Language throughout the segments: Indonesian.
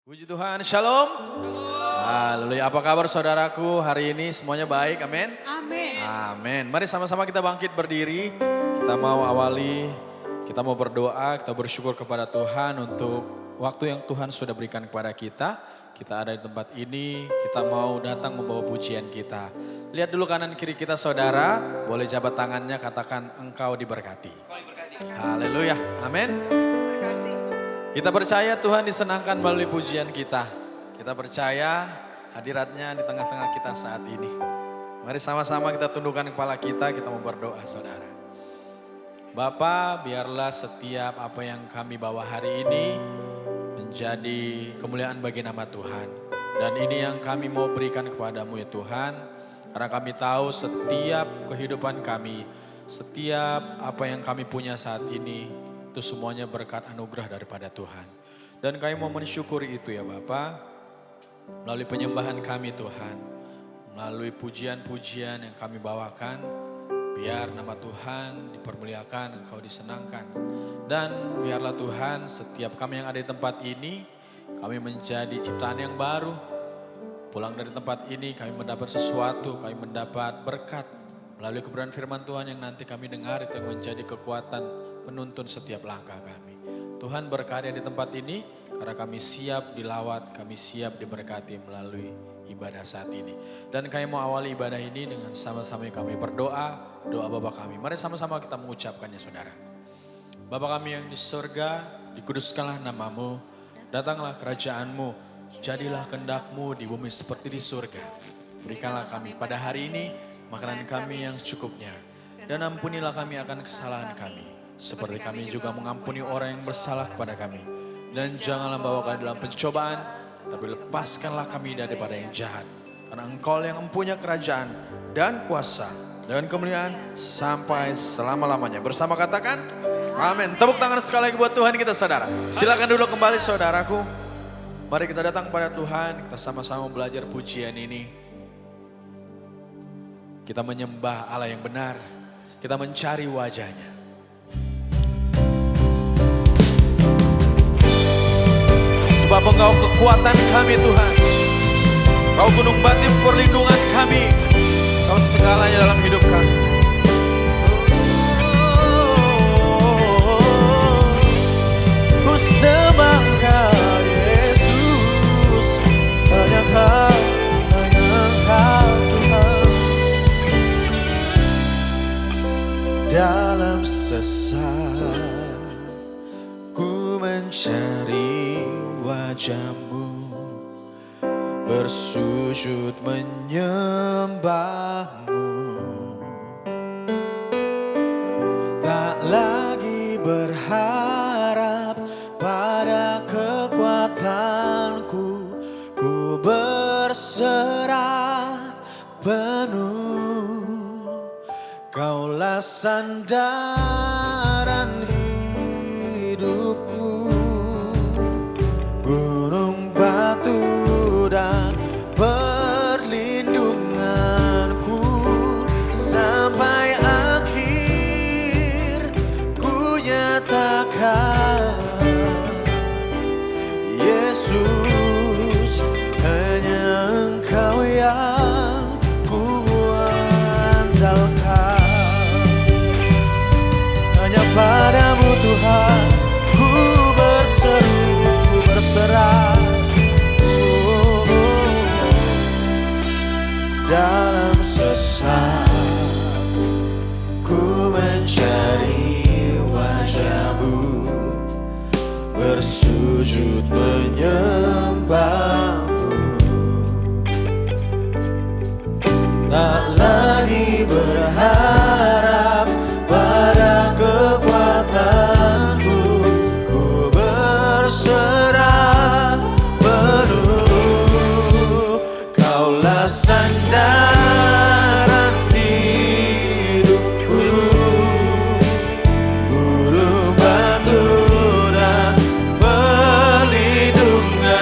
Puji Tuhan, shalom. Haleluya, apa kabar saudaraku hari ini? Semuanya baik, amin? Amin. Amin. Mari sama-sama kita bangkit berdiri. Kita mau berdoa, kita bersyukur kepada Tuhan untuk waktu yang Tuhan sudah berikan kepada kita. Kita ada di tempat ini, kita mau datang membawa pujian kita. Lihat dulu kanan kiri kita saudara, boleh jabat tangannya, katakan engkau diberkati. Haleluya, amin. Kita percaya Tuhan disenangkan melalui pujian kita. Kita percaya hadiratnya di tengah-tengah kita saat ini. Mari sama-sama kita tundukkan kepala kita mau berdoa saudara. Bapa, biarlah setiap apa yang kami bawa hari ini menjadi kemuliaan bagi nama Tuhan. Dan ini yang kami mau berikan kepadamu ya Tuhan. Karena kami tahu setiap kehidupan kami, setiap apa yang kami punya saat ini, itu semuanya berkat anugerah daripada Tuhan. Dan kami mau mensyukuri itu ya Bapa. Melalui penyembahan kami Tuhan. Melalui pujian-pujian yang kami bawakan. Biar nama Tuhan dipermuliakan, Engkau disenangkan. Dan biarlah Tuhan setiap kami yang ada di tempat ini, kami menjadi ciptaan yang baru. Pulang dari tempat ini kami mendapat sesuatu, kami mendapat berkat. Melalui kebenaran firman Tuhan yang nanti kami dengar itu yang menjadi kekuatan menuntun setiap langkah kami. Tuhan berkarya di tempat ini karena kami siap dilawat, kami siap diberkati melalui ibadah saat ini. Dan kami mau awali ibadah ini dengan sama-sama kami berdoa, doa Bapa kami. Mari sama-sama kita mengucapkannya saudara. Bapa kami yang di surga, dikuduskanlah namamu, datanglah kerajaanmu, jadilah kehendak-Mu di bumi seperti di surga. Berikanlah kami pada hari ini makanan kami yang cukupnya. Dan ampunilah kami akan kesalahan kami. Seperti kami juga mengampuni orang yang bersalah kepada kami. Dan janganlah bawa kami dalam pencobaan, tapi lepaskanlah kami daripada yang jahat. Karena Engkau yang mempunyai kerajaan dan kuasa dan kemuliaan sampai selama-lamanya. Bersama katakan, amin. Tepuk tangan sekali lagi buat Tuhan kita saudara. Silakan duduk kembali saudaraku. Mari kita datang kepada Tuhan, kita sama-sama belajar pujian ini. Kita menyembah Allah yang benar, kita mencari wajahnya. Sebab Engkau kekuatan kami Tuhan. Kau gunung batu perlindungan kami. Kau segalanya dalam hidup kami. Ku sembah Engkau Yesus. Hanya Engkau Tuhan. Dalam sesat ku mencari wajah-Mu, bersujud menyembah-Mu. Tak lagi berharap pada kekuatanku, ku berserah penuh. Kaulah sandaran hidupku, gunung batu dan perlindunganku. Sampai akhir ku nyatakan, Yesus hanya Engkau yang ku andalkan. Hanya padamu Tuhan ku berserah. Dalam sesat ku mencari wajah-Mu, bersujud menyembah-Mu. Tak lagi berharap pada kekuatanku, ku berserah penuh. Kaulah sandaran hidupku, gunung batu dan perlindunganku.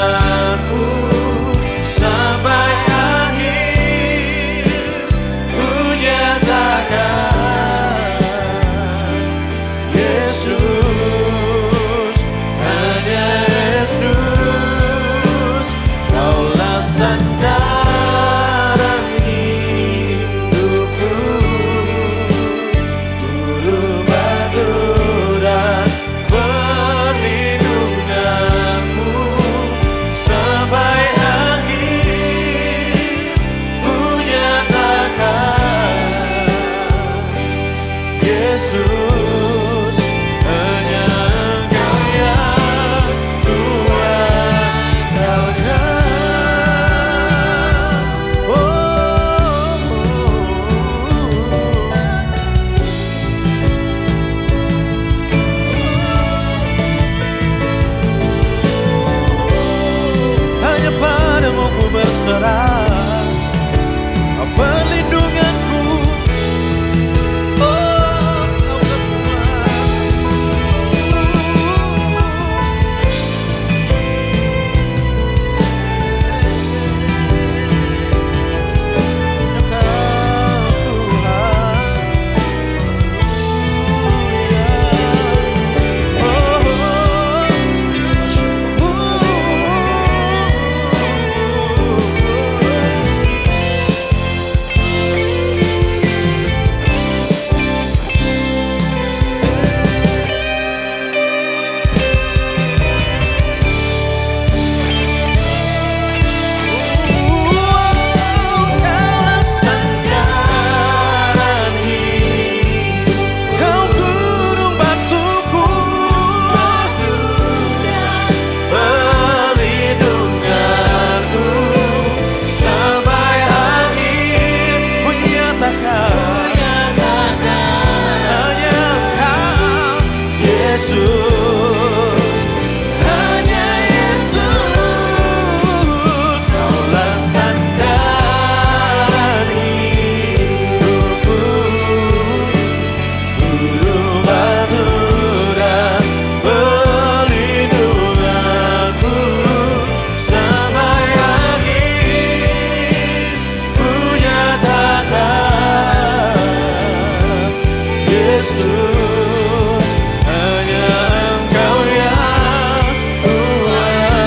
Yesus, hanya Engkau yang kuandalkan.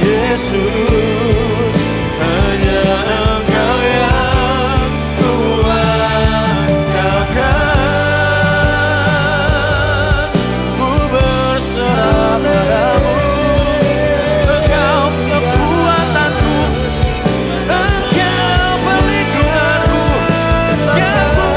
Yesus, hanya Engkau yang kuandalkan. Ku berserah padamu, Engkau kekuatanku, Engkau perlindunganku, yang ku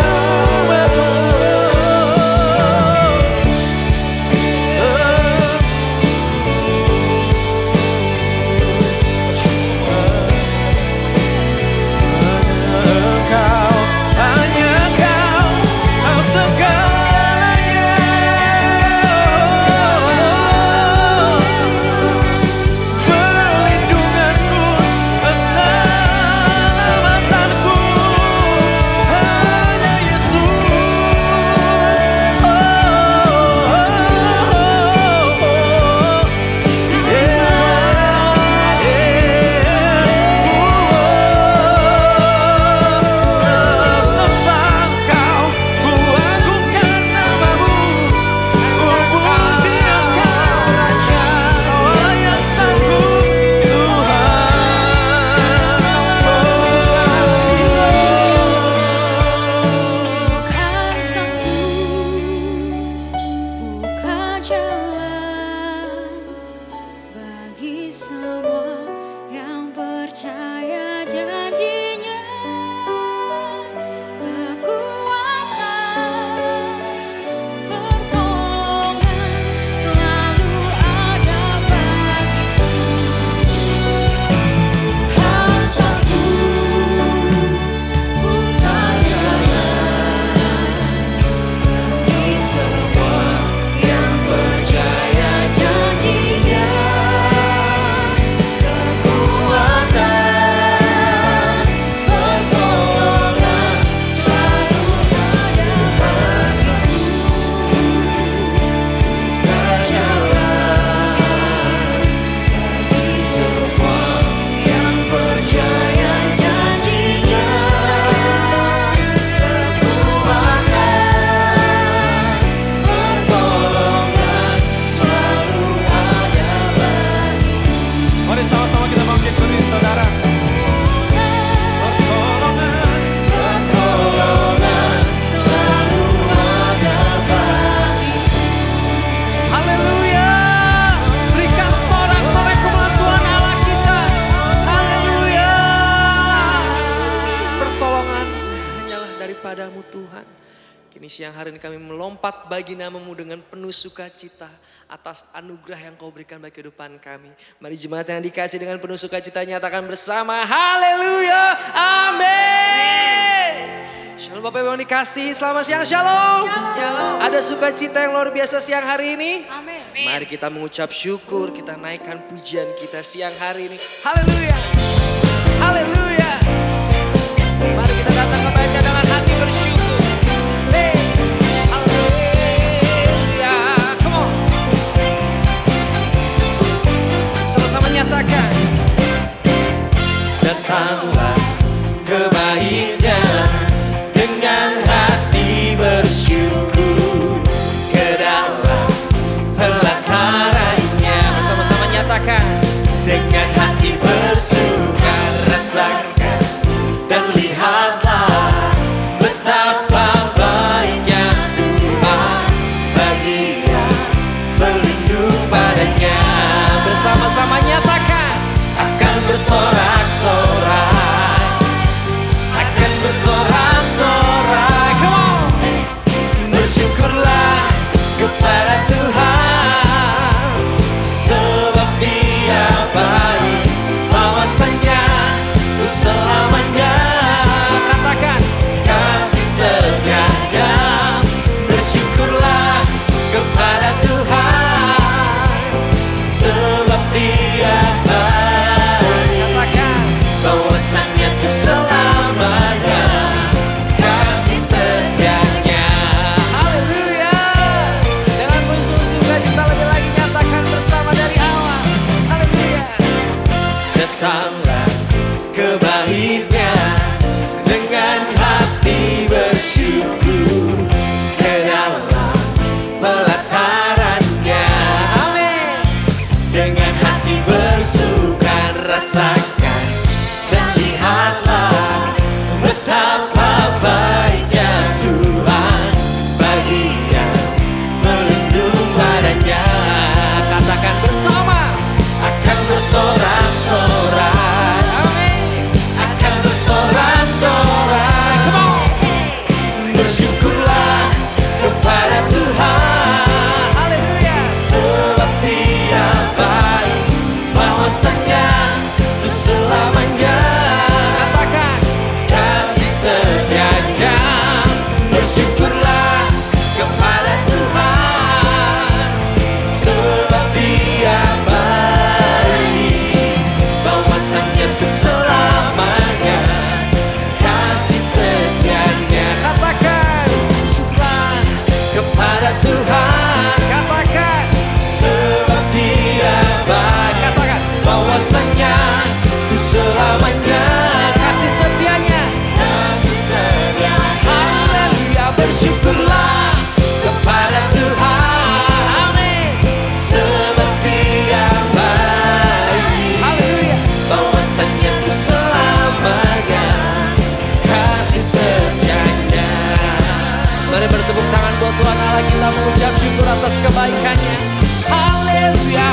daripadamu Tuhan. Kini siang hari ini kami melompat bagi nama-Mu dengan penuh sukacita atas anugerah yang Kau berikan bagi kehidupan kami. Mari jemaat yang dikasih dengan penuh sukacita nyatakan bersama, haleluya, amin. Shalom Bapak Ibu yang dikasih, selamat siang, shalom. Shalom. Ada sukacita yang luar biasa siang hari ini. Amin. Mari kita mengucap syukur, kita naikkan pujian kita siang hari ini. Haleluya, haleluya. Mari kita datang kepada dengan hati bersyukur. Hey, haleluya, come on. Sama-sama nyatakan. Datanglah kebaikan dengan hati bersyukur ke dalam pelatarannya. Sama-sama nyatakan. Dengan hati bersuka rasakan dan lihatlah betapa baiknya Tuhan bagi yang berlindung padanya. Bersama-sama nyatakan. Akan bersorak-sorak, akan Allah kita mengucap syukur atas kebaikannya. Haleluya.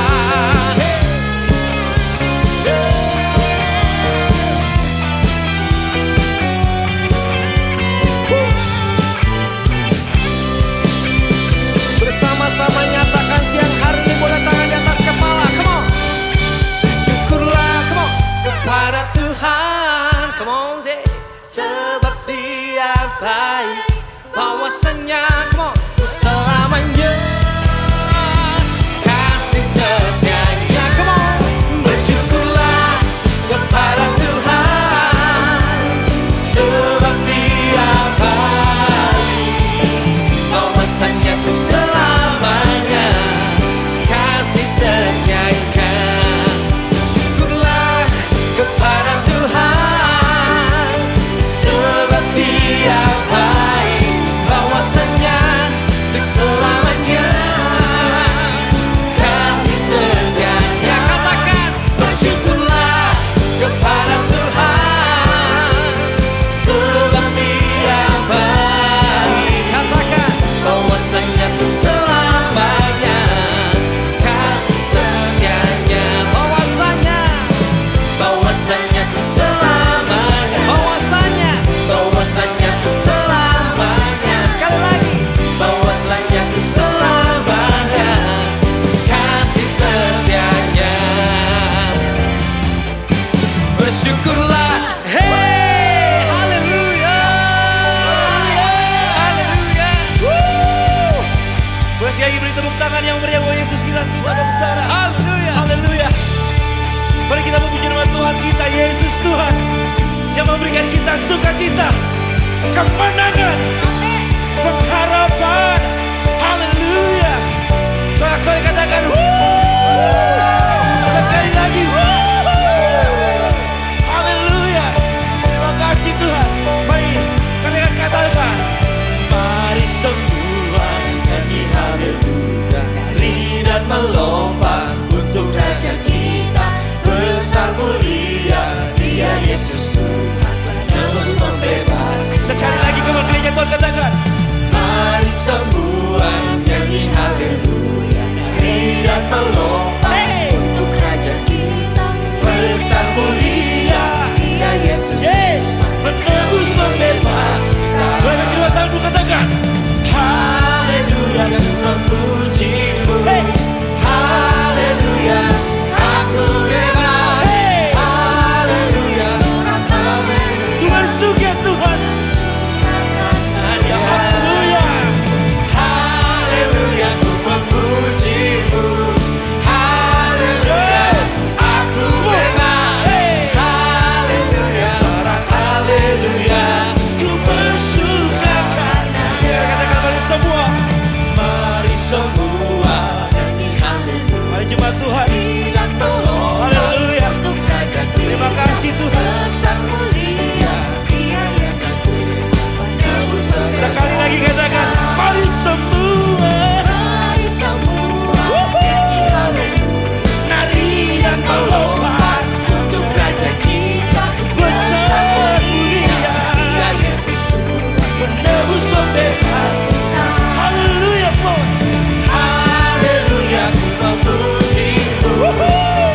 Bersama-sama nyatakan siang hari ini, boleh tangan di atas kepala. Come on. Bersyukurlah, come on, kepada Tuhan. Come on, say. Sebab Dia baik, bahwasanya, come on, selamanya kasih setianya. Come on. Bersyukurlah kepada Tuhan, sebab Dia baik, bahwasanya untuk selamanya kasih setianya. Bersyukurlah kepada Tuhan, sebab Dia baik, bahwasanya untuk selamanya kasih setianya. Katakan, bersyukurlah kepada Tuhan, sebab Dia baik. Katakan, bahwasanya untuk selamanya kasih setianya. Bahwasanya untuk selamanya. Bahwasanya untuk selamanya. Sekali lagi, bahwasanya untuk selamanya kasih setianya. Bersyukurlah, hey, haleluya, haleluya. Boleh sekali lagi beri tepuk tangan yang meriah buat Yesus kita, tidak ada berdarah. Haleluya. Haleluya. Mari kita memuji nama Tuhan kita, Yesus Tuhan, yang memberikan kita sukacita, kemenangan, pengharapan. Haleluya. Sorak-sorai katakan, sekali lagi, haleluya. Terima kasih Tuhan. Mari katakan, mari semua nyanyi haleluya, nari dan melompat untuk Raja kita. Besar mulia Dia Yesus Tuhan, penebus pembebas. Sekali lagi kepada gereja Tuhan katakan, mari semua nyanyi haleluya, nari dan melompat untuk Raja kita. Besar mulia Dia Yesus Tuhan, penebus pembebas. Boleh kedua tanganmu katakan, haleluya, aku memujimu. Haleluya, aku bebas. Haleluya, ku bersuka Tuhan. Haleluya, haleluya, ku memujimu. Haleluya, aku bebas. Haleluya, sorak haleluya, ku bersuka karena Dia. Katakan mari semua, mari semua nyanyi haleluya. Mari jemaat Tuhan, haleluya. Terima kasih Tuhan. Sekali lagi katakan, mari semua nari dan melompat untuk Raja kita. Besar mulia Dia Yesus Tuhan, penebus pembebas. Haleluya, haleluya, ku memujimu.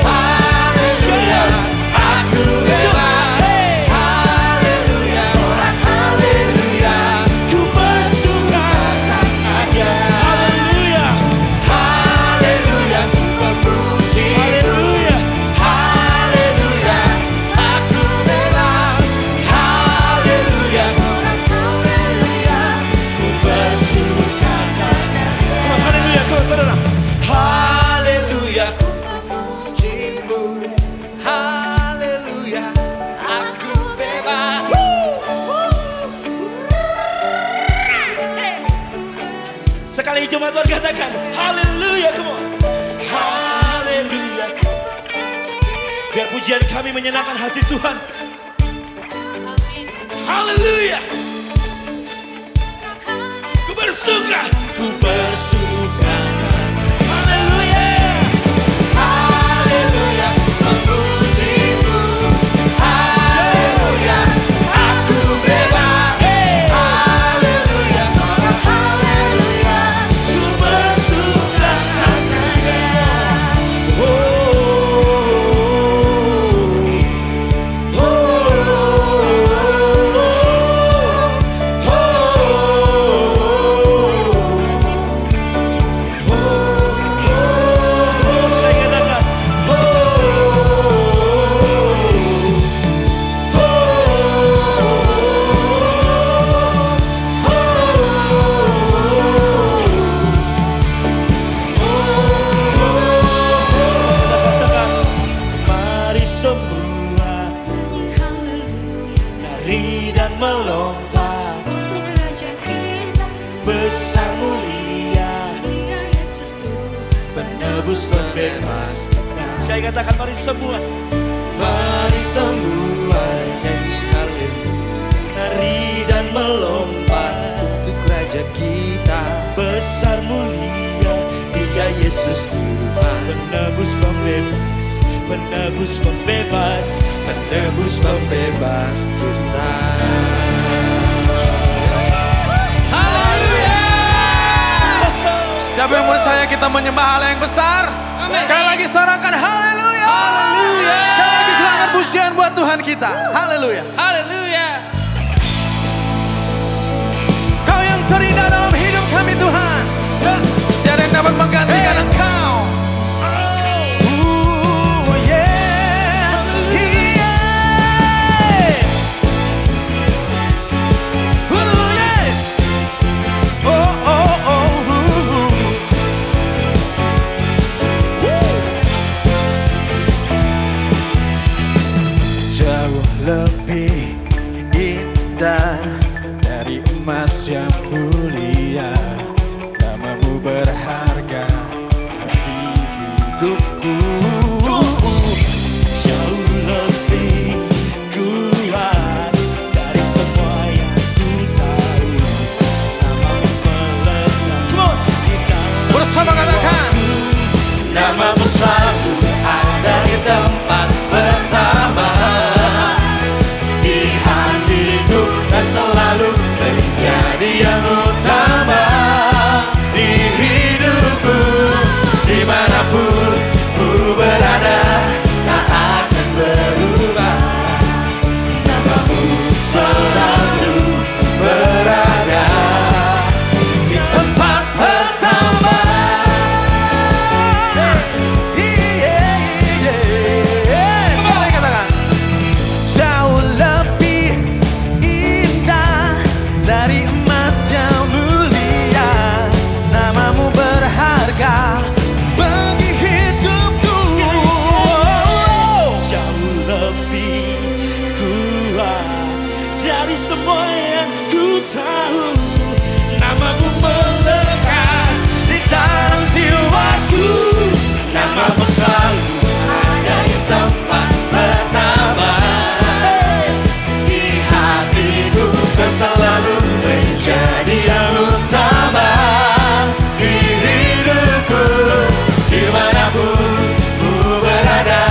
Haleluya, aku bebas. Haleluya, sorak haleluya, ku bersuka karena Dia. Haleluya, haleluya, ku memujimu. Haleluya, haleluya, aku bebas. Haleluya, ku bersuka karena Dia. Haleluya, saudara. Haleluya, memujimu. Haleluya, aku bebas. Sekali jemaat Tuhan katakan, haleluya, come on. Haleluya. Biar pujian kami menyenangkan hati Tuhan. Haleluya. Ku bersuka. Haleluya. Haleluya, memujimu. Haleluya, aku bebas. Haleluya, haleluya, melompat untuk raja kita. besar mulia, Dia Yesus Tuhan, penebus pembebas kita. Saya katakan mari semua nyanyi haleluya, nari dan melompat Untuk raja kita, besar mulia, Dia Yesus Tuhan, penebus pembebas, penebus pembebas, penebus pembebas kita. Siapa yang percaya kita menyembah Allah yang besar? Sekali lagi sorakan haleluya. Haleluya. Sekali lagi gelangan pujian buat Tuhan kita. Haleluya. haleluya. Kau yang terindah dalam hidup kami Tuhan. Tiada yang dapat menggantikan Engkau. Yeah. Yeah. Yeah. Oh, oh, oh. Jauh lebih indah dari emas yang mulia, namamu berharga di hidupku. Jauh lebih kuat dari semua yang ku tahu, namamu melekat di dalam Bersama katakan, namamu selalu ada di tempat pertama di hatiku dan selalu menjadi yang utama di hidupku. Dimanapun ku berada tak akan berubah, namamu selalu berada di tempat pertama. Kembali katakan, jauh lebih indah dari emas yang mulia, namamu berharga bagi hidupku. Jauh lebih kuat dari semua yang ku tahu, namamu melekat di dalam jiwaku. Namamu selalu ada di tempat pertama di hatiku dan selalu menjadi yang utama di hidupku. Dimanapun ku berada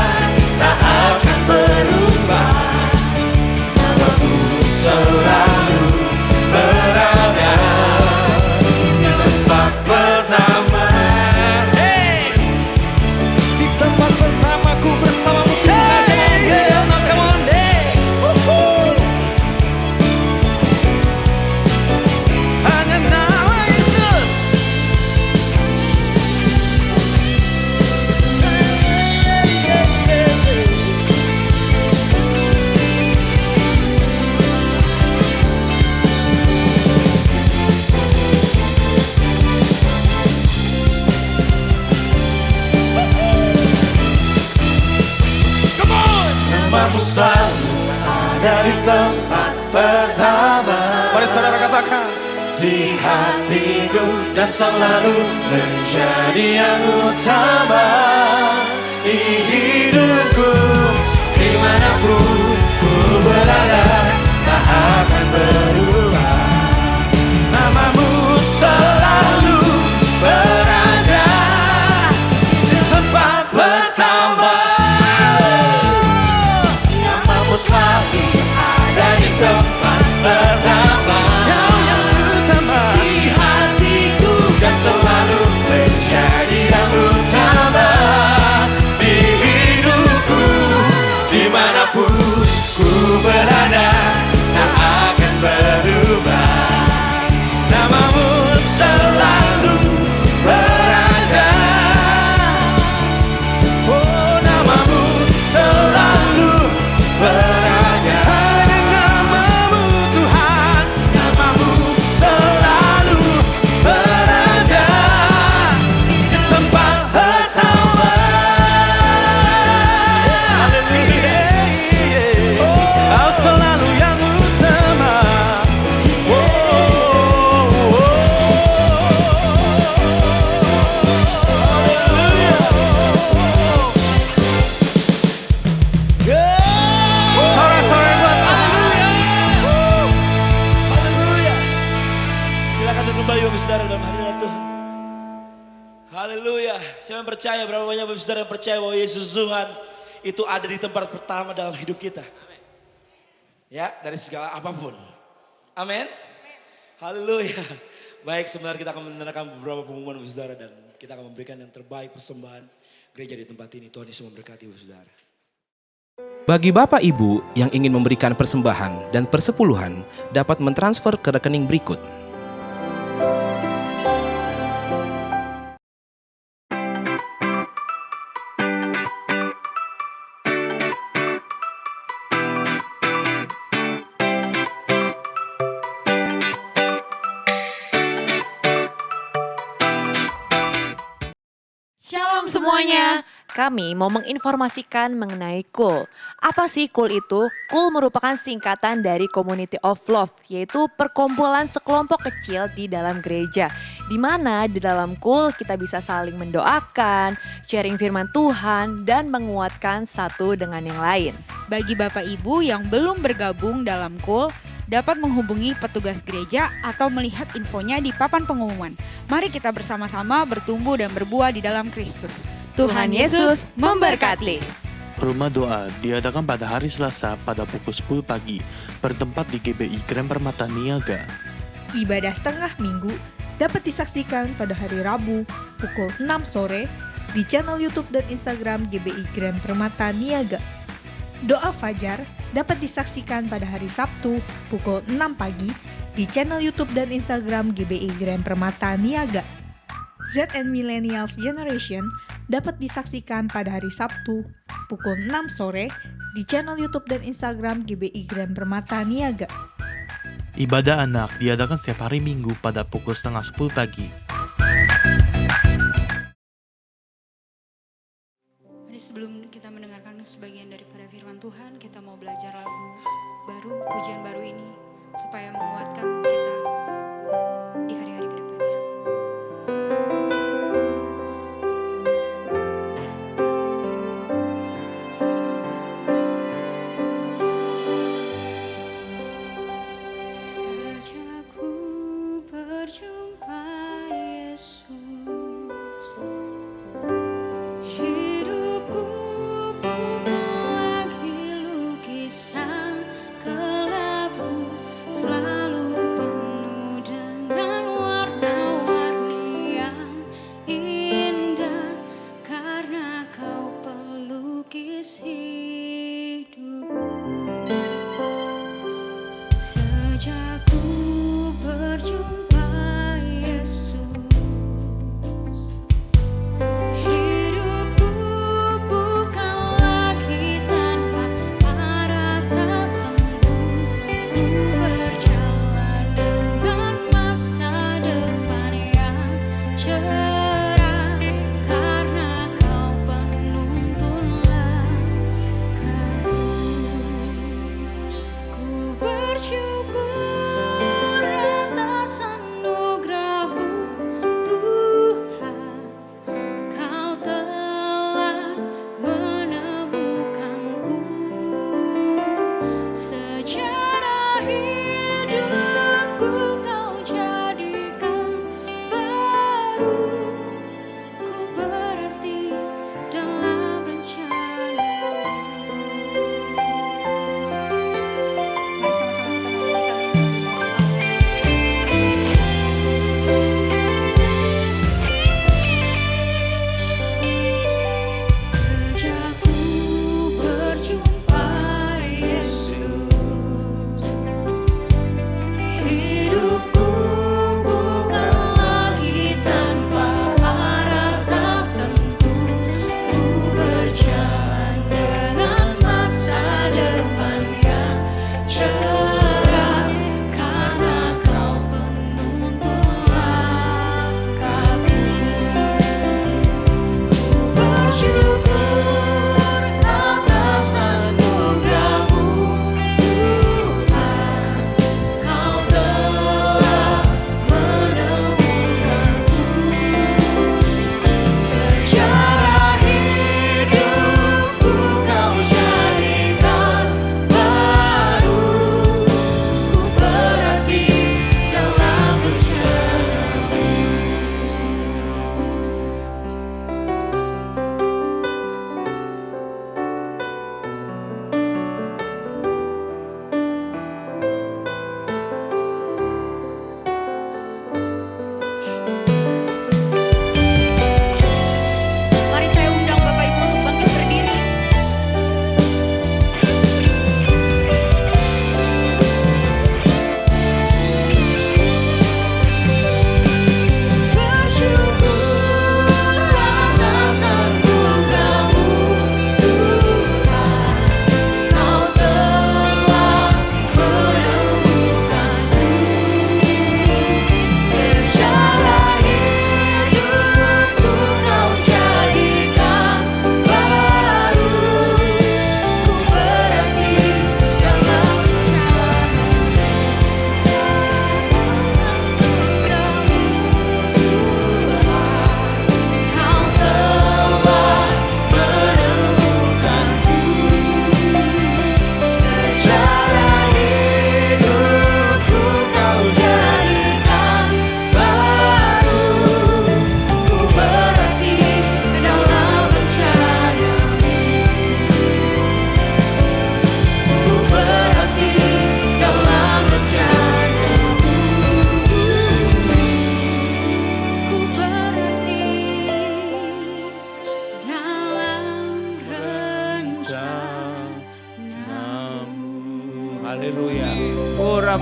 tak akan berubah, namamu selalu berada di tempat pertama. Di tempat pertamaku bersamamu Tuhan. Come on, hey. Hanya nama Yesus. Namamu selalu ada di tempat pertama Mari saudara katakan, di hatiku dan selalu menjadi yang utama di hidupku. Dimanapun ku berada tak akan berubah, namamu selalu berada di tempat pertama. Namamu selalu ada di tempat pertama, Kau yang utama. di hatiku dan selalu menjadi yang utama di hidupku. Dimanapun ku berada tak akan berubah, saudara dalam hadirat Tuhan. Haleluya. Saya percaya, berapa banyak Bapak saudara yang percaya bahwa Yesus Tuhan itu ada di tempat pertama dalam hidup kita. Ya, dari segala apapun. Amin. Haleluya. Baik, sebenarnya kita akan mendengarkan beberapa pengumuman Bapak saudara dan kita akan memberikan yang terbaik persembahan gereja di tempat ini. Tuhan Yesus memberkati Bapak saudara. Bagi Bapak Ibu yang ingin memberikan persembahan dan persepuluhan dapat mentransfer ke rekening berikut. Shalom semuanya, kami mau menginformasikan mengenai KUL. Apa sih KUL itu? KUL merupakan singkatan dari Community of Love, yaitu perkumpulan sekelompok kecil di dalam gereja. Di mana di dalam KUL kita bisa saling mendoakan, sharing firman Tuhan, dan menguatkan satu dengan yang lain. Bagi Bapak Ibu yang belum bergabung dalam KUL, dapat menghubungi petugas gereja atau melihat infonya di papan pengumuman. Mari kita bersama-sama bertumbuh dan berbuah di dalam Kristus. Tuhan Yesus memberkati. Rumah doa diadakan pada hari Selasa pada pukul 10 pagi, bertempat di GBI Grand Permata Niaga. Ibadah tengah minggu dapat disaksikan pada hari Rabu pukul 6 sore di channel YouTube dan Instagram GBI Grand Permata Niaga. Doa Fajar dapat disaksikan pada hari Sabtu pukul 6 pagi di channel YouTube dan Instagram GBI Grand Permata Niaga. ZN Millennials Generation dapat disaksikan pada hari Sabtu pukul 6 sore di channel YouTube dan Instagram GBI Grand Permata Niaga. Ibadah anak diadakan setiap hari Minggu pada pukul setengah 10 pagi. Mari sebelum kita mendengarkan sebagian daripada firman Tuhan, kita mau belajar lagu baru, pujian baru ini, supaya menguatkan kita di hari-hari ke depannya. Sejak ku berjumpa Yesus, hidupku bukan lagi lukisan kelabu, selalu penuh dengan warna-warni yang indah, karena Kau pelukis hidupku. Sejak ku berjumpa Yesus, hidupku bukan lagi tanpa arah tertentu. Ku berjalan dengan masa depan yang cerah, karena Kau penuntunlah Kau. Ku bersyukur atas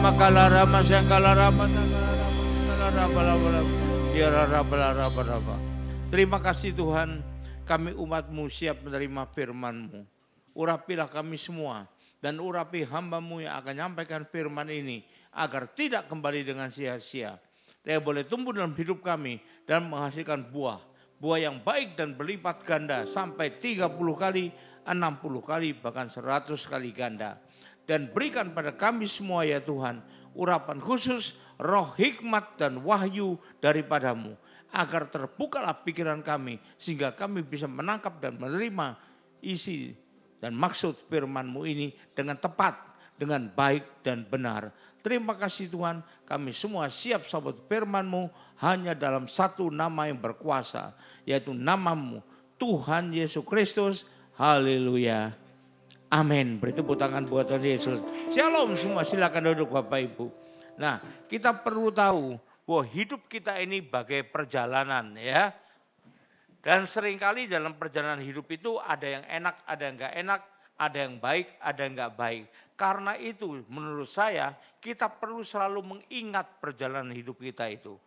makalarama sengkalarama Terima kasih Tuhan, kami umat-Mu siap menerima firman-Mu. Urapilah kami semua dan urapi hamba-Mu yang akan menyampaikan firman ini agar tidak kembali dengan sia-sia. Dia boleh tumbuh dalam hidup kami dan menghasilkan buah yang baik dan berlipat ganda sampai 30 kali, 60 kali, bahkan 100 kali ganda. Dan berikan pada kami semua ya Tuhan, urapan khusus, roh hikmat dan wahyu daripada-Mu. Agar terbukalah pikiran kami sehingga kami bisa menangkap dan menerima isi dan maksud firman-Mu ini dengan tepat, dengan baik dan benar. Terima kasih Tuhan, kami semua siap sambut firman-Mu hanya dalam satu nama yang berkuasa, yaitu nama-Mu, Tuhan Yesus Kristus. Haleluya. Amin. Beri tepuk tangan buat Tuhan Yesus. Shalom semua, silakan duduk Bapak Ibu. Nah, kita perlu tahu bahwa hidup kita ini bagai perjalanan ya. Dan seringkali dalam perjalanan hidup itu ada yang enak, ada yang enggak enak, ada yang baik, ada yang enggak baik. Karena itu menurut saya kita perlu selalu mengingat perjalanan hidup kita itu.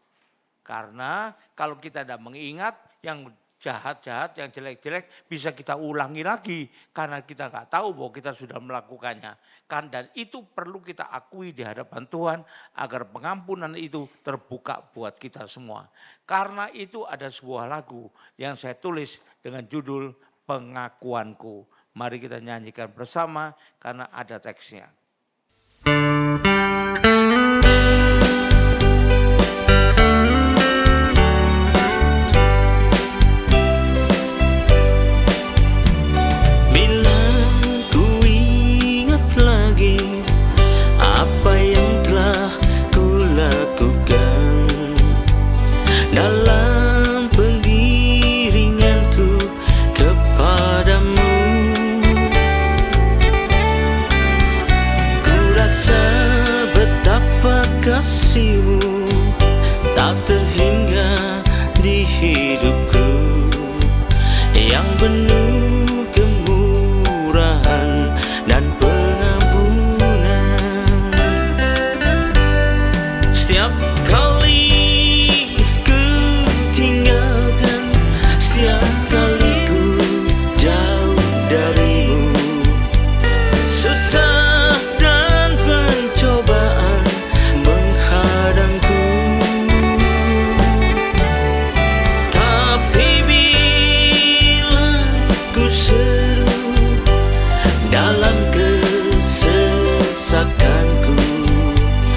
Karena kalau kita tidak mengingat yang jahat-jahat, yang jelek-jelek bisa kita ulangi lagi. Karena kita nggak tahu bahwa kita sudah melakukannya. Dan itu perlu kita akui di hadapan Tuhan agar pengampunan itu terbuka buat kita semua. Karena itu ada sebuah lagu yang saya tulis dengan judul Pengakuanku. Mari kita nyanyikan bersama karena ada teksnya. Dalam pengiringanku kepadamu, ku rasa betapa kasih-Mu tak terhingga di hidupku, yang penuh kemurahan dan pengampunan. Setiap kali setiap kali ku jauh dari-Mu, susah dan pencobaan menghadangku. Tapi bila ku seru dalam kesesakanku,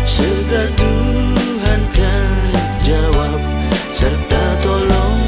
segera Tuhan kan jawab serta tolong.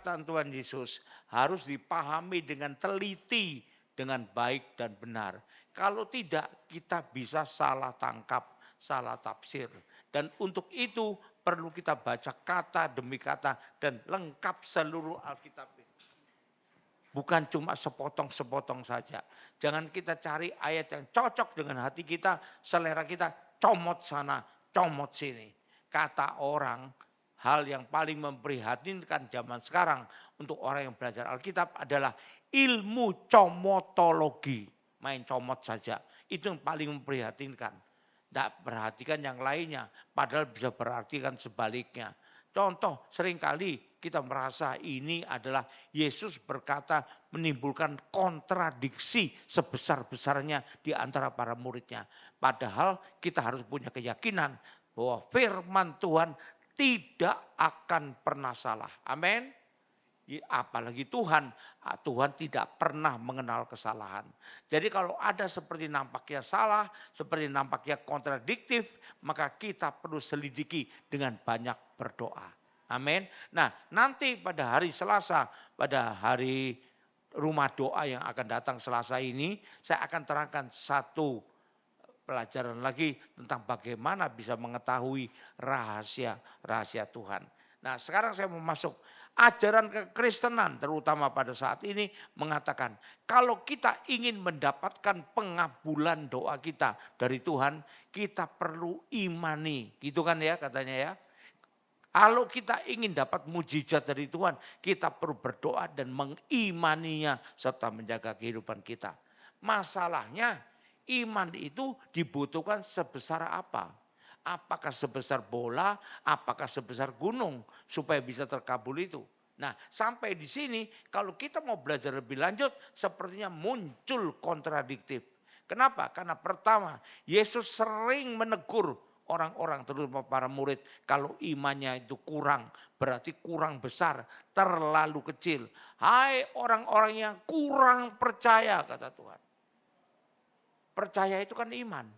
perkataan Tuhan Yesus harus dipahami dengan teliti, dengan baik dan benar. Kalau tidak, kita bisa salah tangkap, salah tafsir. Dan untuk itu perlu kita baca kata demi kata dan lengkap seluruh Alkitab. Bukan cuma sepotong-sepotong saja. Jangan kita cari ayat yang cocok dengan hati kita, selera kita, comot sana, comot sini. Kata orang, hal yang paling memprihatinkan zaman sekarang untuk orang yang belajar Alkitab adalah ilmu comotologi. Main comot saja, itu yang paling memprihatinkan. Tidak perhatikan yang lainnya, padahal bisa berartikan sebaliknya. Contoh, seringkali kita merasa ini adalah Yesus berkata menimbulkan kontradiksi sebesar-besarnya di antara para muridnya. Padahal kita harus punya keyakinan bahwa firman Tuhan tidak akan pernah salah. Amin. Apalagi Tuhan tidak pernah mengenal kesalahan. Jadi kalau ada seperti nampaknya salah, seperti nampaknya kontradiktif, maka kita perlu selidiki dengan banyak berdoa. Amin. Nah, nanti pada hari Selasa, pada hari rumah doa yang akan datang Selasa ini, saya akan terangkan satu pelajaran lagi tentang bagaimana bisa mengetahui rahasia-rahasia Tuhan. Nah, sekarang saya mau masuk. Ajaran kekristenan terutama pada saat ini mengatakan kalau kita ingin mendapatkan pengabulan doa kita dari Tuhan, kita perlu imani. Gitu kan ya katanya ya. Kalau kita ingin dapat mujizat dari Tuhan, kita perlu berdoa dan mengimaninya serta menjaga kehidupan kita. Masalahnya iman itu dibutuhkan sebesar apa? Apakah sebesar bola, apakah sebesar gunung supaya bisa terkabul itu. Nah, sampai di sini kalau kita mau belajar lebih lanjut sepertinya muncul kontradiktif. Kenapa? Karena pertama, Yesus sering menegur orang-orang terutama para murid kalau imannya itu kurang, berarti kurang besar, terlalu kecil. Hai orang-orang yang kurang percaya, kata Tuhan. Percaya itu kan iman.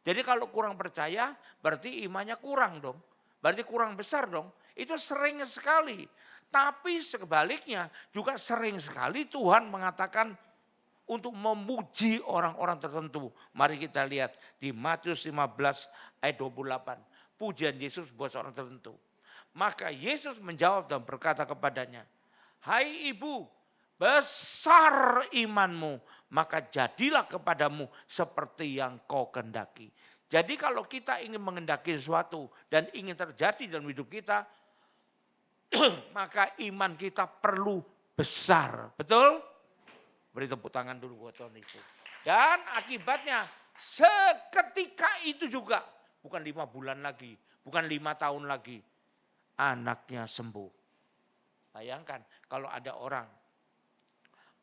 Jadi kalau kurang percaya berarti imannya kurang dong. Berarti kurang besar dong. Itu sering sekali. Tapi sebaliknya juga sering sekali Tuhan mengatakan untuk memuji orang-orang tertentu. Mari kita lihat di Matius 15 ayat 28. Pujian Yesus buat seorang tertentu. Maka Yesus menjawab dan berkata kepadanya, "Hai ibu, besar imanmu, maka jadilah kepadamu seperti yang kau kehendaki." Jadi kalau kita ingin mengendaki sesuatu dan ingin terjadi dalam hidup kita, maka iman kita perlu besar. Betul? Beri tepuk tangan dulu buat tahun itu. Dan akibatnya seketika itu juga, bukan 5 bulan lagi, bukan 5 tahun lagi, anaknya sembuh. Bayangkan kalau ada orang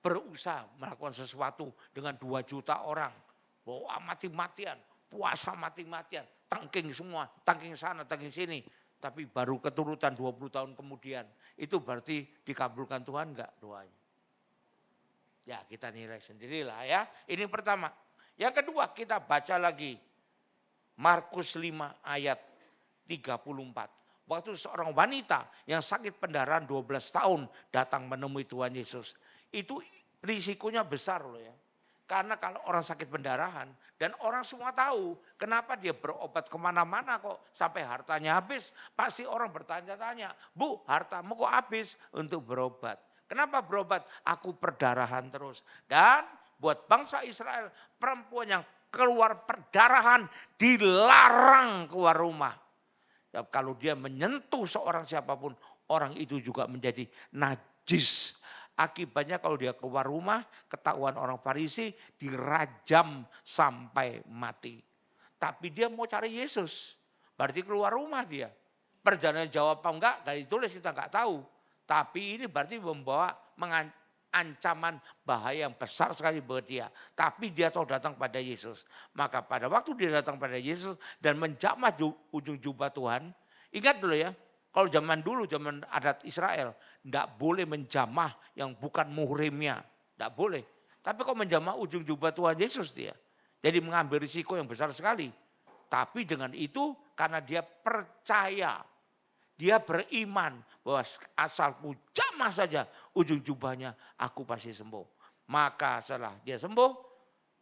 berusaha melakukan sesuatu dengan 2 juta orang. Bawa mati-matian, puasa mati-matian, tangking semua, tangking sana, tangking sini. Tapi baru keturutan 20 tahun kemudian. Itu berarti dikabulkan Tuhan enggak doanya? Ya kita nilai sendirilah ya. Ini pertama. Yang kedua kita baca lagi. Markus 5 ayat 34. Waktu seorang wanita yang sakit pendarahan 12 tahun datang menemui Tuhan Yesus. Itu risikonya besar loh ya. Karena kalau orang sakit pendarahan dan orang semua tahu kenapa dia berobat kemana-mana kok sampai hartanya habis. Pasti orang bertanya-tanya, "Bu, hartamu kok habis untuk berobat? Kenapa berobat?" "Aku perdarahan terus." Dan buat bangsa Israel, perempuan yang keluar perdarahan dilarang keluar rumah. Ya, kalau dia menyentuh seorang siapapun, orang itu juga menjadi najis. Akibatnya kalau dia keluar rumah, ketahuan orang Farisi, dirajam sampai mati. Tapi dia mau cari Yesus, berarti keluar rumah dia. Perjalanan jauh apa enggak, gak ditulis kita enggak tahu. Tapi ini berarti membawa ancaman bahaya yang besar sekali buat dia. Tapi dia tahu datang pada Yesus. Maka pada waktu dia datang pada Yesus dan menjamah ujung jubah Tuhan, ingat dulu ya, kalau zaman dulu, zaman adat Israel, tidak boleh menjamah yang bukan muhrimnya. Tidak boleh. Tapi kok menjamah ujung jubah Tuhan Yesus dia. Jadi mengambil risiko yang besar sekali. Tapi dengan itu karena dia percaya. Dia beriman bahwa asalku jamah saja ujung jubahnya aku pasti sembuh. Maka setelah dia sembuh,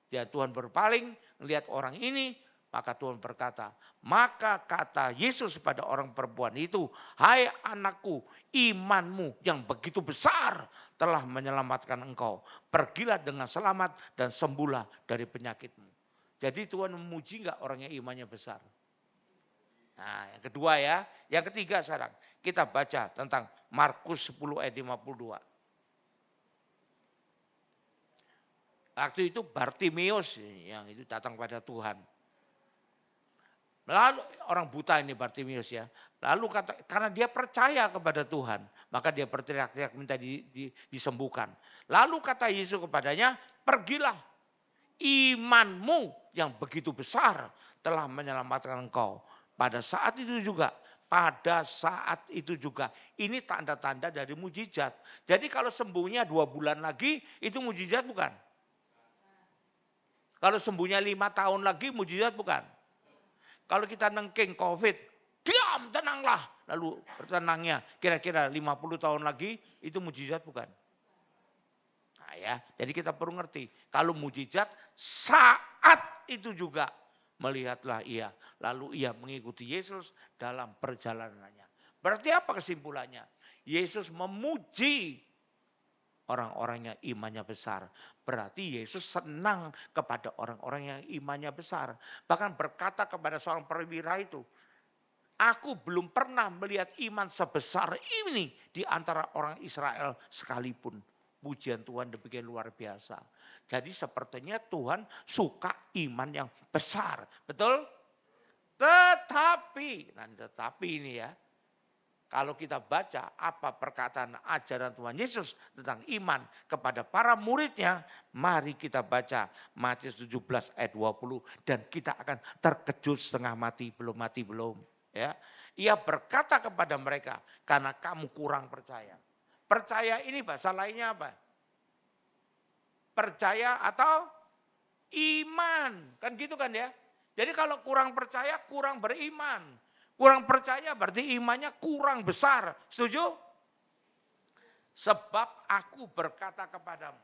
Tuhan berpaling melihat orang ini, maka Tuhan berkata, maka kata Yesus pada orang perempuan itu, hai anakku, imanmu yang begitu besar telah menyelamatkan engkau. Pergilah dengan selamat dan sembuhlah dari penyakitmu. Jadi Tuhan memuji enggak orang yang imannya besar? Nah yang kedua ya, yang ketiga sekarang kita baca tentang Markus 10 ayat 52. Waktu itu Bartimeus yang itu datang pada Tuhan. Lalu orang buta ini Bartimeus ya. Lalu karena dia percaya kepada Tuhan, maka dia berteriak-teriak minta disembuhkan. Lalu kata Yesus kepadanya, pergilah, imanmu yang begitu besar telah menyelamatkan engkau. Pada saat itu juga, ini tanda-tanda dari mujizat. Jadi kalau sembuhnya 2 bulan lagi, itu mujizat bukan? Kalau sembuhnya 5 tahun lagi, mujizat bukan? Kalau kita nengking COVID, diam, tenanglah. Lalu bertenangnya kira-kira 50 tahun lagi, itu mujizat bukan? Nah ya, jadi kita perlu ngerti. Kalau mujizat, saat itu juga melihatlah ia. Lalu ia mengikuti Yesus dalam perjalanannya. Berarti apa kesimpulannya? Yesus memuji orang-orang yang imannya besar. Berarti Yesus senang kepada orang-orang yang imannya besar. Bahkan berkata kepada seorang perwira itu, aku belum pernah melihat iman sebesar ini di antara orang Israel sekalipun. Pujian Tuhan demikian luar biasa. Jadi sepertinya Tuhan suka iman yang besar. Betul? Tetapi ini ya. Kalau kita baca apa perkataan ajaran Tuhan Yesus tentang iman kepada para muridnya, mari kita baca Matius 17 ayat 20 dan kita akan terkejut setengah mati belum. Ya. Ia berkata kepada mereka, karena kamu kurang percaya. Percaya ini bahasa lainnya apa? Percaya atau iman, kan gitu kan ya. Jadi kalau kurang percaya, kurang beriman. Kurang percaya berarti imannya kurang besar. Setuju? Sebab aku berkata kepadamu.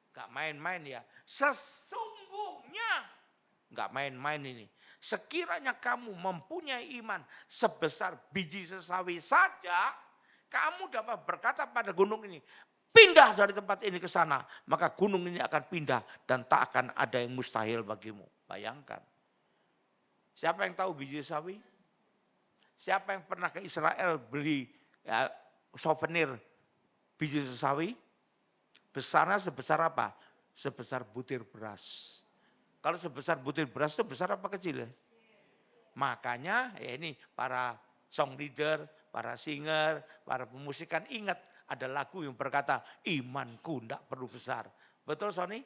Gak main-main ya. Sesungguhnya. Gak main-main ini. Sekiranya kamu mempunyai iman sebesar biji sesawi saja. Kamu dapat berkata pada gunung ini. Pindah dari tempat ini ke sana. Maka gunung ini akan pindah. Dan tak akan ada yang mustahil bagimu. Bayangkan. Siapa yang tahu biji sesawi? Siapa yang pernah ke Israel beli ya, souvenir biji sesawi? Besarnya sebesar apa? Sebesar butir beras. Kalau sebesar butir beras itu besar apa kecil ya? Makanya ya ini para song leader, para singer, para pemusikan ingat ada lagu yang berkata imanku tidak perlu besar. Betul Sony?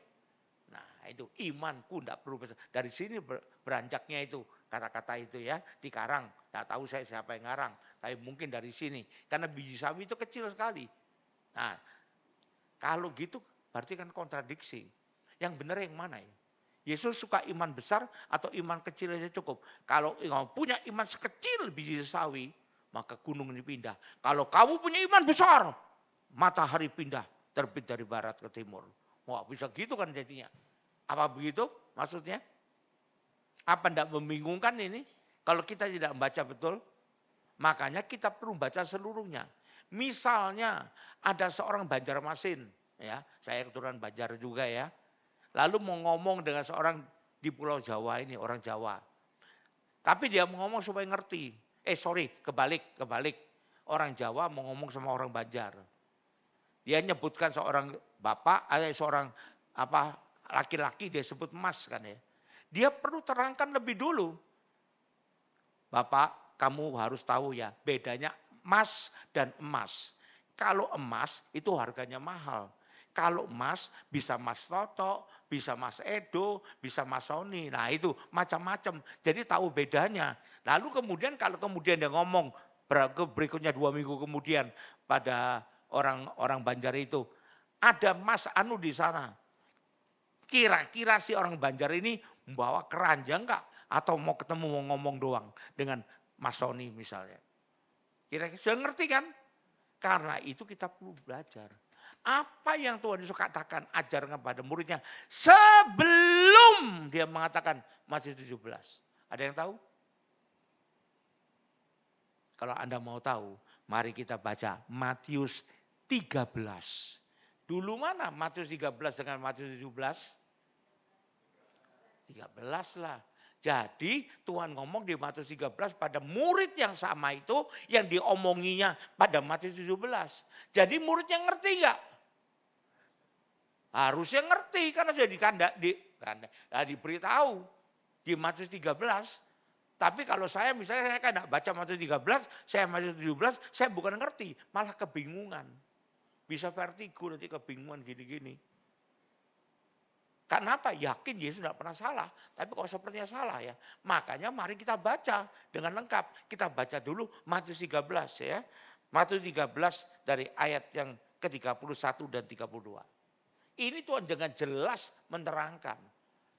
Nah itu imanku tidak perlu besar. Dari sini beranjaknya itu kata-kata itu ya dikarang. Tidak tahu saya siapa yang ngarang. Tapi mungkin dari sini. Karena biji sawi itu kecil sekali. Nah kalau gitu berarti kan kontradiksi. Yang benar yang mana ya? Yesus suka iman besar atau iman kecil aja cukup. Kalau punya iman sekecil biji sawi, maka gunung ini pindah. Kalau kamu punya iman besar, matahari pindah terbit dari barat ke timur. Wah bisa gitu kan jadinya. Apa begitu maksudnya? Apa tidak membingungkan ini? Kalau kita tidak membaca betul, makanya kita perlu baca seluruhnya. Misalnya ada seorang Banjarmasin, ya, saya keturunan Banjar juga ya. Lalu mau ngomong dengan seorang di Pulau Jawa ini, orang Jawa. Tapi dia mau ngomong supaya ngerti. Kebalik. Orang Jawa mau ngomong sama orang Banjar. Dia nyebutkan seorang bapak, seorang laki-laki dia sebut Mas kan ya. Dia perlu terangkan lebih dulu. Bapak, kamu harus tahu ya, bedanya emas dan emas. Kalau emas itu harganya mahal. Kalau emas bisa Mas Toto, bisa Mas Edo, bisa Mas Sony. Nah itu macam-macam. Jadi tahu bedanya. Lalu kemudian kalau kemudian dia ngomong berikutnya 2 minggu kemudian pada orang Banjar itu. Ada Mas Anu di sana. Kira-kira si orang Banjar ini membawa keranjang enggak? Atau mau ketemu mau ngomong doang dengan Mas Sony misalnya. Kira-kira sudah ngerti kan? Karena itu kita perlu belajar. Apa yang Tuhan Yesus katakan, ajarkan kepada muridnya sebelum dia mengatakan Matius 17. Ada yang tahu? Kalau Anda mau tahu, mari kita baca Matius 13. Dulu mana Matius 13 dengan Matius 17? 13 lah. Jadi Tuhan ngomong di Matius 13 pada murid yang sama itu yang diomonginya pada Matius 17. Jadi muridnya ngerti enggak? Harusnya ngerti karena sudah diberitahu di Matius 13. Tapi kalau saya misalnya saya kan enggak baca Matius 13, saya Matius 17, saya bukan ngerti, malah kebingungan. Bisa vertigo nanti kebingungan gini-gini. Karena apa? Yakin Yesus tidak pernah salah. Tapi kok sepertinya salah ya. Makanya mari kita baca dengan lengkap. Kita baca dulu Matius 13 ya. Matius 13 dari ayat yang ke-31 dan 32. Ini Tuhan dengan jelas menerangkan.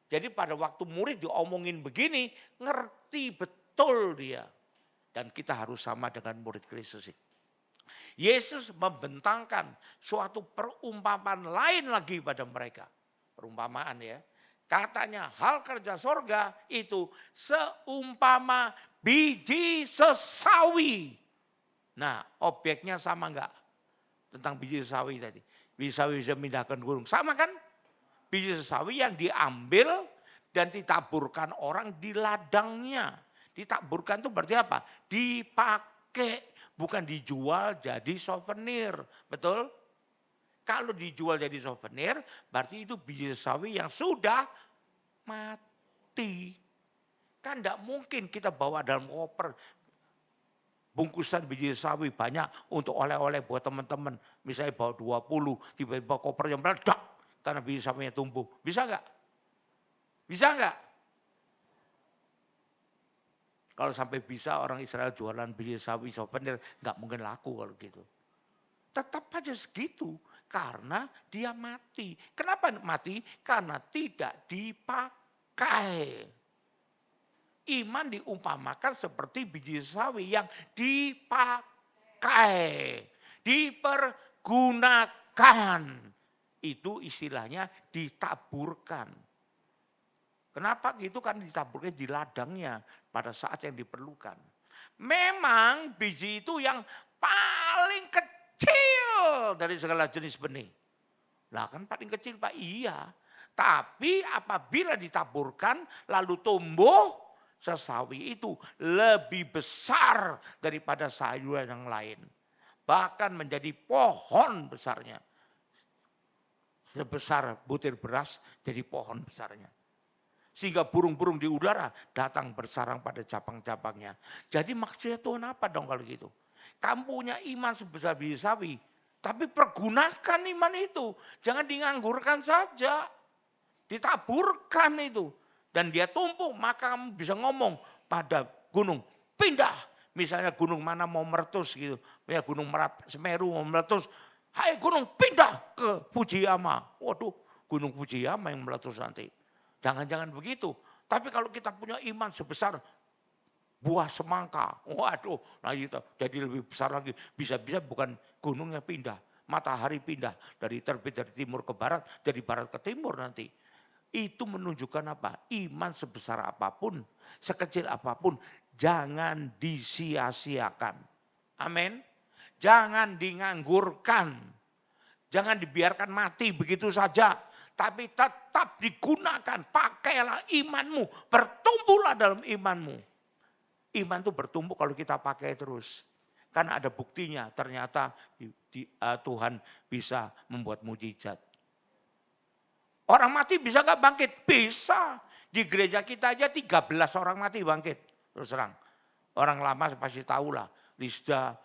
Jadi pada waktu murid diomongin begini, ngerti betul dia. Dan kita harus sama dengan murid Kristus. Yesus membentangkan suatu perumpamaan lain lagi pada mereka. Perumpamaan ya. Katanya hal kerja sorga itu seumpama biji sesawi. Nah objeknya sama enggak? Tentang biji sesawi tadi. Biji sesawi bisa memindahkan gunung. Sama kan? Biji sesawi yang diambil dan ditaburkan orang di ladangnya. Ditaburkan itu berarti apa? Dipakai. Bukan dijual jadi souvenir. Betul? Kalau dijual jadi souvenir, berarti itu biji sawi yang sudah mati. Kan tidak mungkin kita bawa dalam koper bungkusan biji sawi banyak untuk oleh-oleh buat teman-teman. Misalnya bawa 20, tiba-tiba kopernya meledak karena biji sawinya tumbuh. Bisa enggak? Bisa enggak? Kalau sampai bisa orang Israel jualan biji sawi souvenir, enggak mungkin laku kalau gitu. Tetap aja segitu. Karena dia mati. Kenapa mati? Karena tidak dipakai. Iman diumpamakan seperti biji sawi yang dipakai. Dipergunakan. Itu istilahnya ditaburkan. Kenapa gitu? Kan ditaburkan di ladangnya pada saat yang diperlukan. Memang biji itu yang paling kecil dari segala jenis benih. Lah kan paling kecil Pak, iya. Tapi apabila ditaburkan lalu tumbuh, sesawi itu lebih besar daripada sayuran yang lain. Bahkan menjadi pohon besarnya. Sebesar butir beras jadi pohon besarnya. Sehingga burung-burung di udara datang bersarang pada cabang-cabangnya. Jadi maksudnya Tuhan apa dong kalau gitu? Kamu punya iman sebesar biji sawi, tapi pergunakan iman itu. Jangan dianggurkan saja. Ditaburkan itu. Dan dia tumbuh, maka kamu bisa ngomong pada gunung, pindah. Misalnya gunung mana mau meletus gitu. Ya gunung Semeru mau meletus. Hai gunung pindah ke Fujiyama. Waduh, gunung Fujiyama yang meletus nanti. Jangan-jangan begitu. Tapi kalau kita punya iman sebesar buah semangka, waduh, nah itu jadi lebih besar lagi. Bisa-bisa bukan gunungnya pindah, matahari pindah dari terbit dari timur ke barat, dari barat ke timur nanti. Itu menunjukkan apa? Iman sebesar apapun, sekecil apapun, jangan disia-siakan. Amin. Jangan dianggurkan, jangan dibiarkan mati begitu saja. Tapi tetap digunakan, pakailah imanmu, bertumbuhlah dalam imanmu. Iman itu bertumbuh kalau kita pakai terus. Karena ada buktinya ternyata Tuhan bisa membuat mujizat. Orang mati bisa gak bangkit? Bisa. Di gereja kita aja 13 orang mati bangkit. Terus terang. Orang lama pasti tahu lah. Lisda,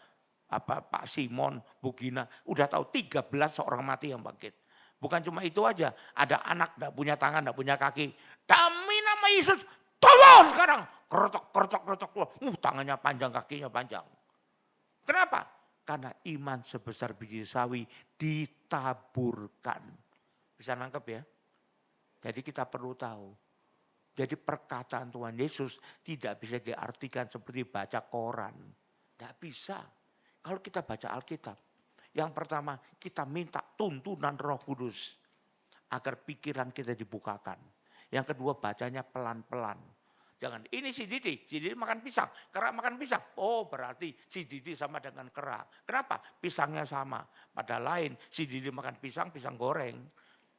Pak Simon, Bu Gina. Udah tahu 13 orang mati yang bangkit. Bukan cuma itu aja. Ada anak gak punya tangan, gak punya kaki. Demi nama Yesus, tolong sekarang. Kerotok. Tangannya panjang, kakinya panjang. Kenapa? Karena iman sebesar biji sawi ditaburkan. Bisa nangkep ya? Jadi kita perlu tahu. Jadi perkataan Tuhan Yesus tidak bisa diartikan seperti baca koran. Tidak bisa. Kalau kita baca Alkitab, yang pertama kita minta tuntunan Roh Kudus agar pikiran kita dibukakan. Yang kedua bacanya pelan-pelan. Jangan ini si Didi makan pisang, kera makan pisang. Oh berarti si Didi sama dengan kera. Kenapa? Pisangnya sama. Padahal lain, si Didi makan pisang, pisang goreng.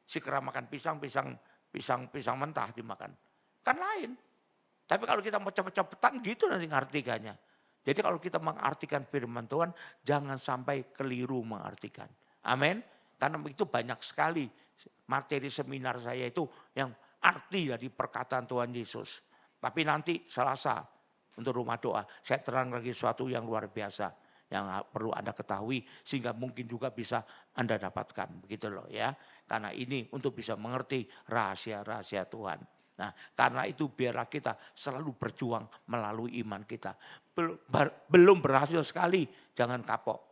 Si kera makan pisang mentah dimakan. Kan lain. Tapi kalau kita mau cepet-cepetan gitu nanti ngartikannya. Jadi kalau kita mengartikan firman Tuhan, jangan sampai keliru mengartikan. Amin. Karena itu banyak sekali materi seminar saya itu yang arti dari perkataan Tuhan Yesus. Tapi nanti Selasa untuk rumah doa, saya terang lagi sesuatu yang luar biasa. Yang perlu Anda ketahui sehingga mungkin juga bisa Anda dapatkan. Begitu loh ya. Karena ini untuk bisa mengerti rahasia-rahasia Tuhan. Nah karena itu biarlah kita selalu berjuang melalui iman kita. Belum berhasil sekali, jangan kapok.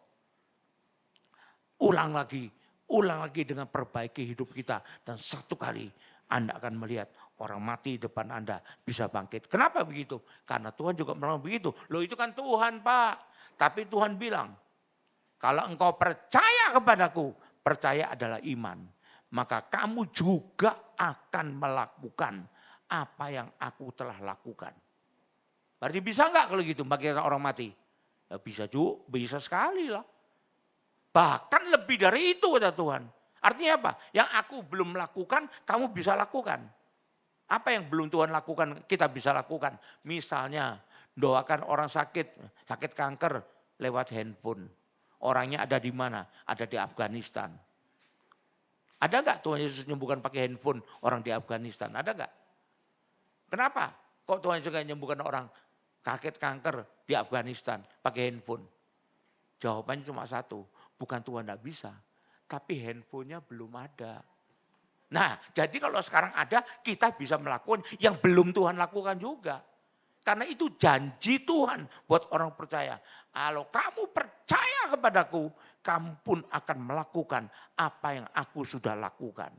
Ulang lagi dengan perbaiki hidup kita. Dan satu kali Anda akan melihat orang mati di depan Anda bisa bangkit. Kenapa begitu? Karena Tuhan juga melakukan begitu. Loh itu kan Tuhan Pak. Tapi Tuhan bilang, kalau engkau percaya kepadaku, percaya adalah iman. Maka kamu juga akan melakukan apa yang aku telah lakukan. Berarti bisa enggak kalau gitu bagi orang mati? Ya bisa juga, bisa sekali lah. Bahkan lebih dari itu kata Tuhan. Artinya apa? Yang aku belum lakukan, kamu bisa lakukan. Apa yang belum Tuhan lakukan, kita bisa lakukan. Misalnya doakan orang sakit kanker lewat handphone. Orangnya ada di mana? Ada di Afghanistan. Ada enggak Tuhan Yesus menyembuhkan pakai handphone orang di Afghanistan? Ada enggak? Kenapa? Kok Tuhan juga menyembuhkan orang sakit kanker di Afghanistan pakai handphone? Jawabannya cuma satu, bukan Tuhan enggak bisa. Tapi handphonenya belum ada. Nah jadi kalau sekarang ada kita bisa melakukan yang belum Tuhan lakukan juga. Karena itu janji Tuhan buat orang percaya. Kalau kamu percaya kepadaku, kamu pun akan melakukan apa yang aku sudah lakukan.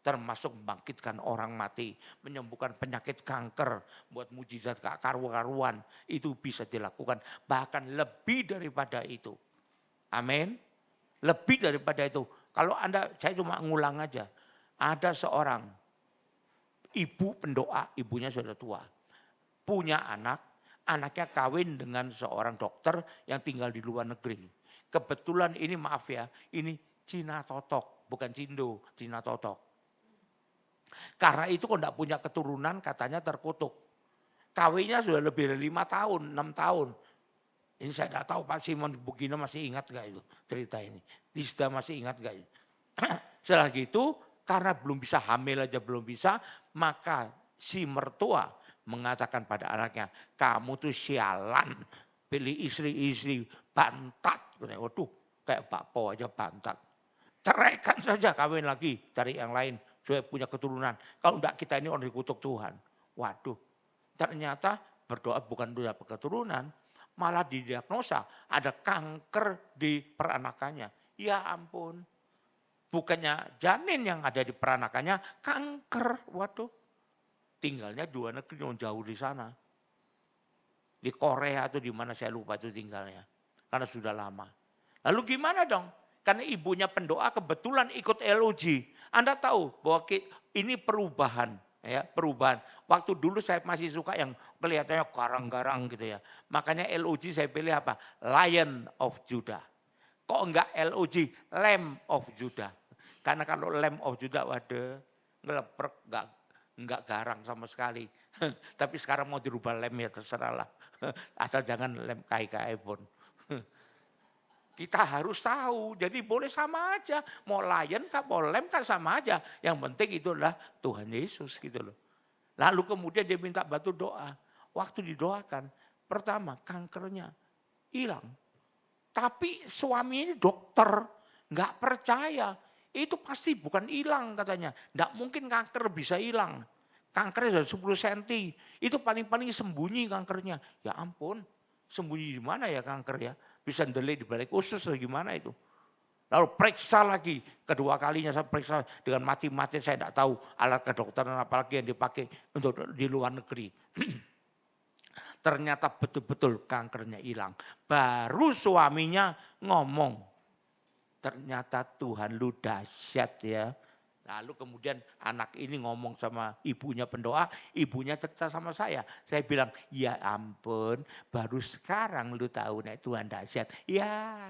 Termasuk membangkitkan orang mati, menyembuhkan penyakit kanker, buat mujizat gak karu-karuan. Itu bisa dilakukan, bahkan lebih daripada itu. Amin. Lebih daripada itu. Kalau saya cuma ngulang aja. Ada seorang ibu pendoa, ibunya sudah tua. Punya anaknya kawin dengan seorang dokter yang tinggal di luar negeri. Kebetulan ini maaf ya, ini Cina totok, bukan Cindo, Cina totok. Karena itu kok enggak punya keturunan katanya terkutuk. Kawinnya sudah lebih dari 5 tahun, 6 tahun. Ini saya tidak tahu Pak Simon Bugino masih ingat gak itu cerita ini. Lista masih ingat gak itu. Setelah gitu karena belum bisa hamil aja belum bisa. Maka si mertua mengatakan pada anaknya. Kamu tuh sialan. Pilih istri-istri bantat. Waduh kayak bakpo aja bantat. Ceraikan saja kawin lagi cari yang lain. Supaya punya keturunan. Kalau enggak kita ini orang dikutuk Tuhan. Waduh ternyata berdoa bukan dapat keturunan. Malah didiagnosa ada kanker di peranakannya. Ya ampun. Bukannya janin yang ada di peranakannya, kanker. Waduh. Tinggalnya dua negeri yang jauh di sana. Di Korea atau di mana saya lupa itu tinggalnya. Karena sudah lama. Lalu gimana dong? Karena ibunya pendoa kebetulan ikut LOG. Anda tahu bahwa ini perubahan. Ya, perubahan. Waktu dulu saya masih suka yang kelihatannya garang-garang gitu ya. Makanya LOG saya pilih apa? Lion of Judah. Kok enggak LOG? Lamb of Judah. Karena kalau Lamb of Judah waduh ngeleprek enggak garang sama sekali. Tapi sekarang mau dirubah Lamb ya terserah lah. Asal jangan Lamb kai-kai pun. Kita harus tahu, jadi boleh sama aja. Mau lion kah, mau lamb kah sama aja. Yang penting itu adalah Tuhan Yesus gitu loh. Lalu kemudian dia minta batu doa. Waktu didoakan, pertama kankernya hilang. Tapi suami ini dokter, nggak percaya. Itu pasti bukan hilang katanya. Nggak mungkin kanker bisa hilang. Kankernya sudah 10 cm. Itu paling-paling sembunyi kankernya. Ya ampun, sembunyi di mana ya kanker ya? Bisa ndelik di balik usus atau gimana itu. Lalu periksa lagi. Kedua kalinya saya periksa dengan mati-mati. Saya tidak tahu alat kedokteran apalagi yang dipakai untuk di luar negeri. Ternyata betul-betul kankernya hilang. Baru suaminya ngomong, ternyata Tuhan lu dahsyat ya. Lalu kemudian anak ini ngomong sama ibunya pendoa, ibunya cerita sama saya. Saya bilang, ya ampun baru sekarang lu tahu nih Tuhan dahsyat. Ya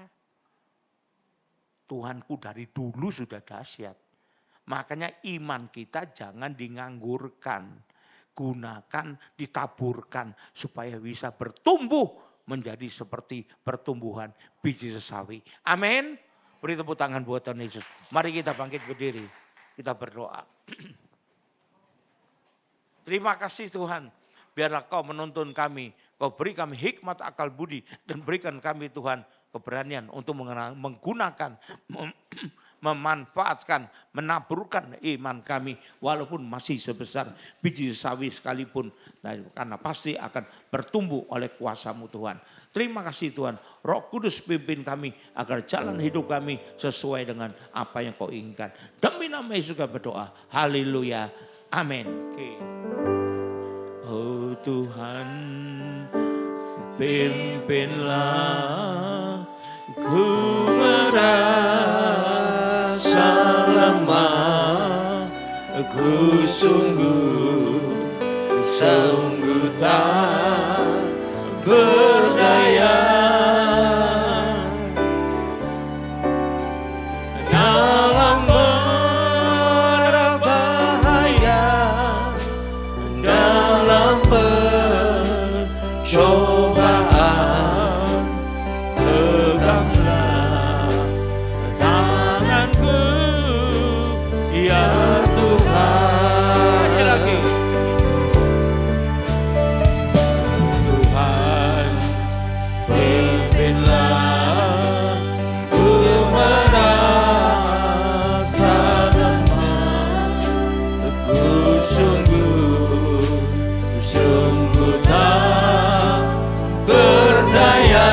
Tuhanku dari dulu sudah dahsyat. Makanya iman kita jangan dinganggurkan. Gunakan, ditaburkan supaya bisa bertumbuh menjadi seperti pertumbuhan biji sesawi. Amin. Beri tepuk tangan buat Tuhan Yesus. Mari kita bangkit berdiri. Kita berdoa. Terima kasih Tuhan. Biarlah kau menuntun kami. Kau beri kami hikmat akal budi. Dan berikan kami Tuhan keberanian untuk menggunakan, memanfaatkan, menaburkan iman kami. Walaupun masih sebesar biji sawi sekalipun. Karena pasti akan bertumbuh oleh kuasa-Mu Tuhan. Terima kasih Tuhan. Roh Kudus pimpin kami agar jalan hidup kami sesuai dengan apa yang Kau inginkan. Demi nama Yesus kami berdoa. Haleluya. Amin. Oh Tuhan, pimpinlah ku merasa lemah, ku sungguh tak berdaya. Dalam mara bahaya, dalam pencobaan, peganglah tanganku ya Tuhan. Lagi. Tuhan, pimpinlah ku merasa lemah, ku sungguh tak berdaya.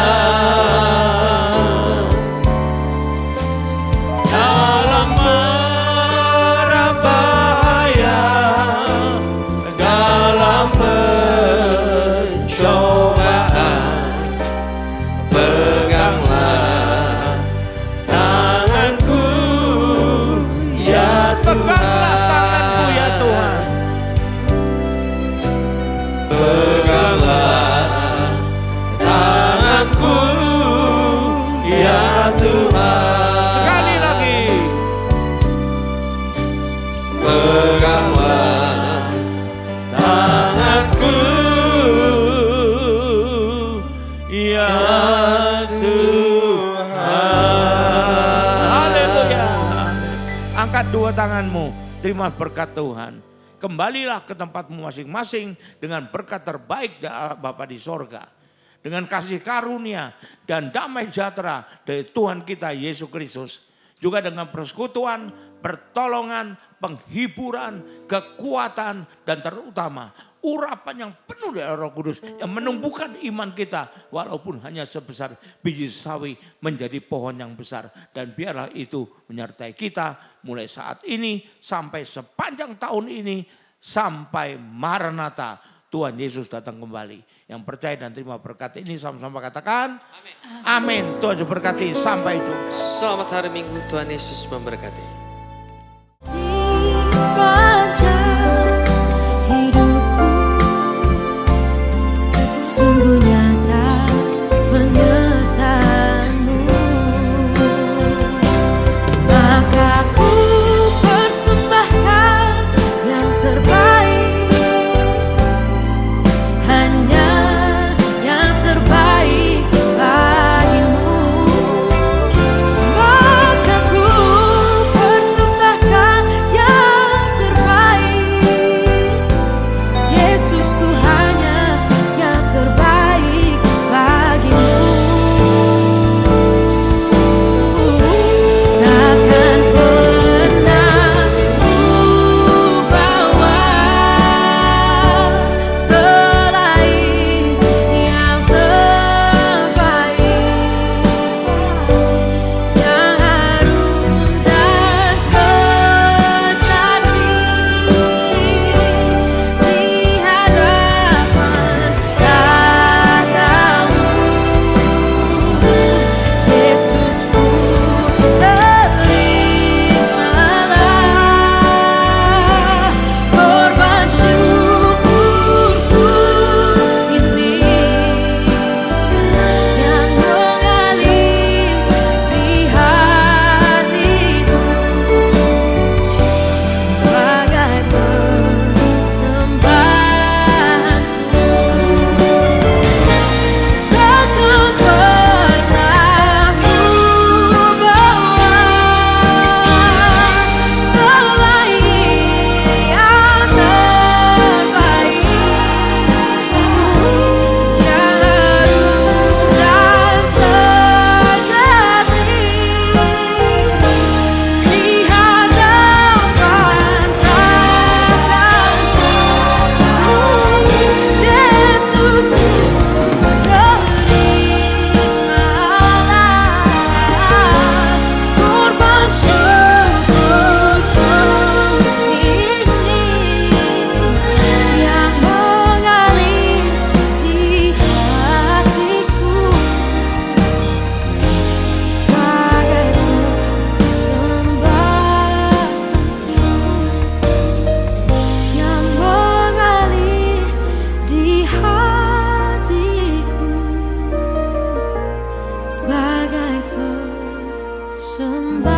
Dalam mara bahaya, dalam pencobaan, peganglah tanganku ya Tuhan. Peganglah tanganku ya Tuhan. Sekali lagi. Peganglah tanganku ya Tuhan. Haleluya. Angkat dua tanganmu, terima berkat Tuhan. Kembalilah ke tempatmu masing-masing dengan berkat terbaik dari Bapa di sorga. Dengan kasih karunia dan damai sejahtera dari Tuhan kita Yesus Kristus. Juga dengan persekutuan, pertolongan, penghiburan, kekuatan, dan terutama urapan yang penuh dari Roh Kudus yang menumbuhkan iman kita walaupun hanya sebesar biji sawi menjadi pohon yang besar. Dan biarlah itu menyertai kita mulai saat ini sampai sepanjang tahun ini sampai Maranatha Tuhan Yesus datang kembali. Yang percaya dan terima berkat ini sama-sama katakan amin. Tuhan berkati, sampai jumpa. Selamat hari Minggu, Tuhan Yesus memberkati. Sepanjang hidupku sungguh nyata penyertaan-Mu, maka ku persembahkan yang terbaik, hanya yang terbaik bagimu. Maka ku persembahkan yang terbaik. sebagai persembahyan.